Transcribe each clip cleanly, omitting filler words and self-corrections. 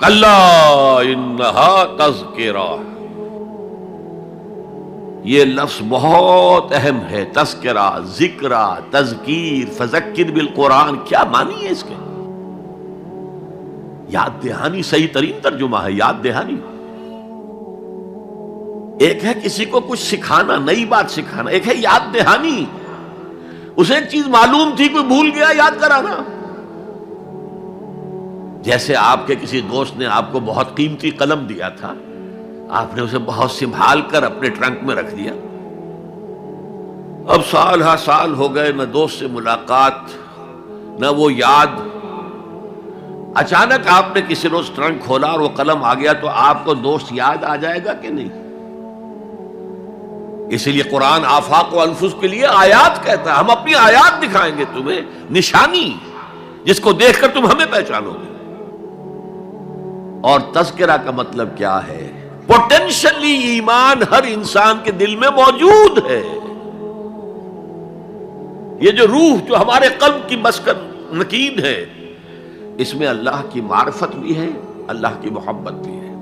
کلا انہا تذکرہ، یہ لفظ بہت اہم ہے، تذکرہ، ذکرہ، تذکیر، فذکر بالقرآن، کیا معنی ہے اس کے؟ یاد دہانی صحیح ترین ترجمہ ہے، یاد دہانی۔ ایک ہے کسی کو کچھ سکھانا، نئی بات سکھانا، ایک ہے یاد دہانی، اسے ایک چیز معلوم تھی کوئی بھول گیا، یاد کرانا۔ جیسے آپ کے کسی دوست نے آپ کو بہت قیمتی قلم دیا تھا، آپ نے اسے بہت سنبھال کر اپنے ٹرنک میں رکھ دیا، اب سال ہا سال ہو گئے، نہ دوست سے ملاقات نہ وہ یاد، اچانک آپ نے کسی روز ٹرنک کھولا اور وہ قلم آ گیا، تو آپ کو دوست یاد آ جائے گا کہ نہیں؟ اسی لیے قرآن آفاق و انفس کے لیے آیات کہتا ہے، ہم اپنی آیات دکھائیں گے تمہیں، نشانی جس کو دیکھ کر تم ہمیں پہچانو گے۔ اور تذکرہ کا مطلب کیا ہے؟ پوٹینشلی ایمان ہر انسان کے دل میں موجود ہے، یہ جو روح جو ہمارے قلب کی مسکن نکید ہے، اس میں اللہ کی معرفت بھی ہے، اللہ کی محبت بھی ہے۔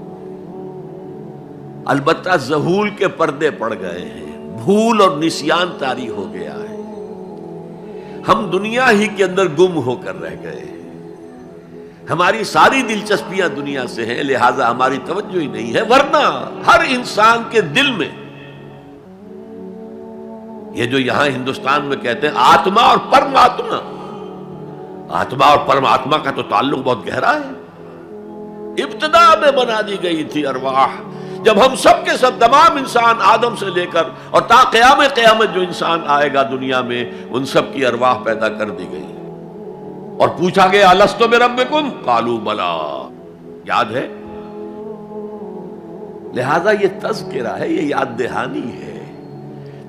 البتہ ذہول کے پردے پڑ گئے ہیں، بھول اور نسیان طاری ہو گیا ہے، ہم دنیا ہی کے اندر گم ہو کر رہ گئے ہیں، ہماری ساری دلچسپیاں دنیا سے ہیں، لہذا ہماری توجہ ہی نہیں ہے، ورنہ ہر انسان کے دل میں یہ جو یہاں ہندوستان میں کہتے ہیں آتما اور پرماتما، آتما اور پرماتما کا تو تعلق بہت گہرا ہے، ابتدا میں بنا دی گئی تھی ارواح، جب ہم سب کے سب تمام انسان آدم سے لے کر اور تا قیامت جو انسان آئے گا دنیا میں، ان سب کی ارواح پیدا کر دی گئی، اور پوچھا گیا الست بربکم قالوا بلا، یاد ہے؟ لہذا یہ تذکرہ ہے، یہ یاد دہانی ہے،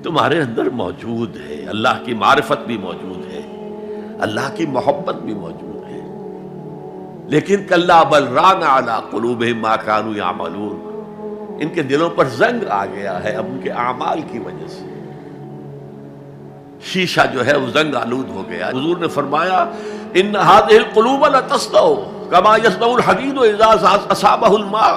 تمہارے اندر موجود ہے، اللہ کی معرفت بھی موجود ہے، اللہ کی محبت بھی موجود ہے، لیکن کلا بل ران علی قلوبہم ما کانوا یعملون، ان کے دلوں پر زنگ آ گیا ہے اب ان کے اعمال کی وجہ سے، شیشہ جو ہے وہ زنگ آلود ہو گیا۔ حضور نے فرمایا ان هذه القلوب لتصدع كما يصدع الحديد اذا اصابه الماء،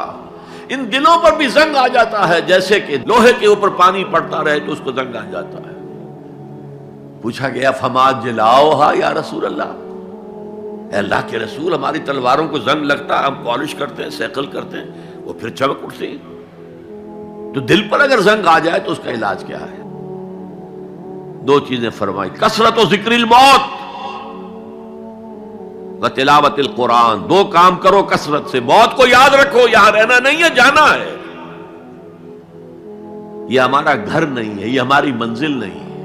ان دلوں پر بھی زنگ آ جاتا ہے جیسے کہ لوہے کے اوپر پانی پڑتا رہے تو اس کو زنگ آ جاتا ہے۔ پوچھا گیا فما جلاؤها یا رسول اللہ، اے اللہ کے رسول ہماری تلواروں کو زنگ لگتا ہے، ہم پالش کرتے ہیں، سیکل کرتے ہیں، وہ پھر چمک اٹھتی ہیں، تو دل پر اگر زنگ آ جائے تو اس کا علاج کیا ہے؟ دو چیزیں فرمائی، کثرت و ذکر الموت و تلاوت القرآن، دو کام کرو کثرت سے، موت کو یاد رکھو، یہاں رہنا نہیں ہے، جانا ہے، یہ ہمارا گھر نہیں ہے، یہ ہماری منزل نہیں ہے،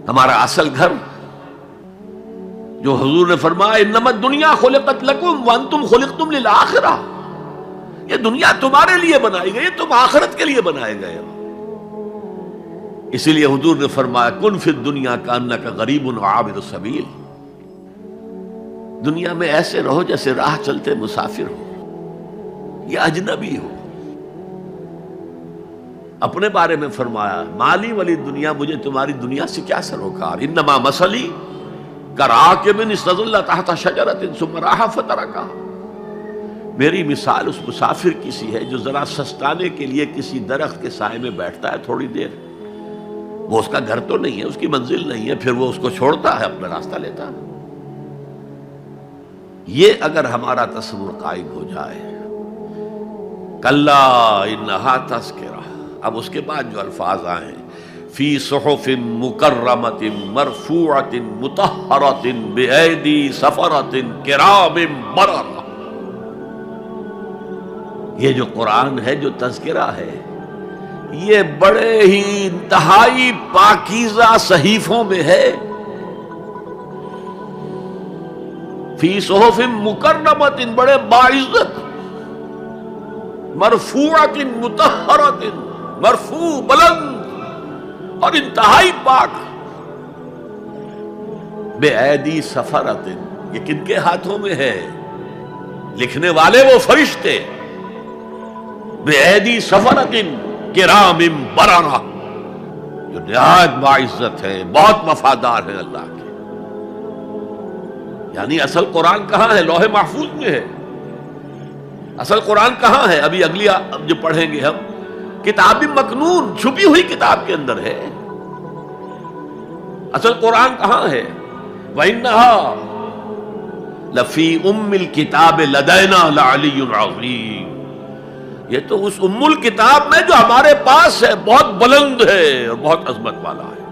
ہمارا اصل گھر جو حضور نے فرمایا انما الدنیا خلقت لکم وانتم خلقتم للآخرہ، یہ دنیا تمہارے لیے بنائی گئی، تم آخرت کے لیے بنائے گئے ہو، اسی لیے حضور نے فرمایا کن فی الدنیا کانک غریب عابر السبیل، دنیا میں ایسے رہو جیسے راہ چلتے مسافر ہو یا اجنبی ہو۔ اپنے بارے میں فرمایا مالی ولی دنیا، مجھے تمہاری دنیا سے کیا سروکار، انما مثلی کراکب استظل تحت شجرۃ ثم راح فترکھا، میری مثال اس مسافر کی سی ہے جو ذرا سستانے کے لیے کسی درخت کے سائے میں بیٹھتا ہے تھوڑی دیر، وہ اس کا گھر تو نہیں ہے، اس کی منزل نہیں ہے، پھر وہ اس کو چھوڑتا ہے، اپنا راستہ لیتا ہے۔ یہ اگر ہمارا تصور قائم ہو جائے، کلا انہا تذکرہ، اب اس کے بعد جو الفاظ آئے فی صحف مکرمۃ مرفوعۃ مطہرۃ بایدی سفرۃ کرام بررہ، یہ جو قرآن ہے، جو تذکرہ ہے، یہ بڑے ہی انتہائی پاکیزہ صحیفوں میں ہے، فی صحف مکرمۃ، بڑے باعزت، مرفوعۃ مطہرۃ، مرفوع بلند اور انتہائی پاک، بے ایدی سفرۃ، یہ کن کے ہاتھوں میں ہے؟ لکھنے والے وہ فرشتے، بے ایدی سفرۃ کرام بررہ، جو نہایت باعزت ہے، بہت وفادار ہے اللہ کے۔ یعنی اصل قرآن کہاں ہے؟ لوح محفوظ میں ہے، اصل قرآن کہاں ہے؟ ابھی اگلی جو پڑھیں گے ہم، کتاب مکنون، چھپی ہوئی کتاب کے اندر ہے۔ اصل قرآن کہاں ہے؟ وَإِنَّهَا لَفِي أُمِّ الْكِتَابِ لَدَيْنَا لَعَلِيٌّ عَظِيمٌ، یہ تو اس ام الکتاب میں جو ہمارے پاس ہے، بہت بلند ہے اور بہت عظمت والا ہے۔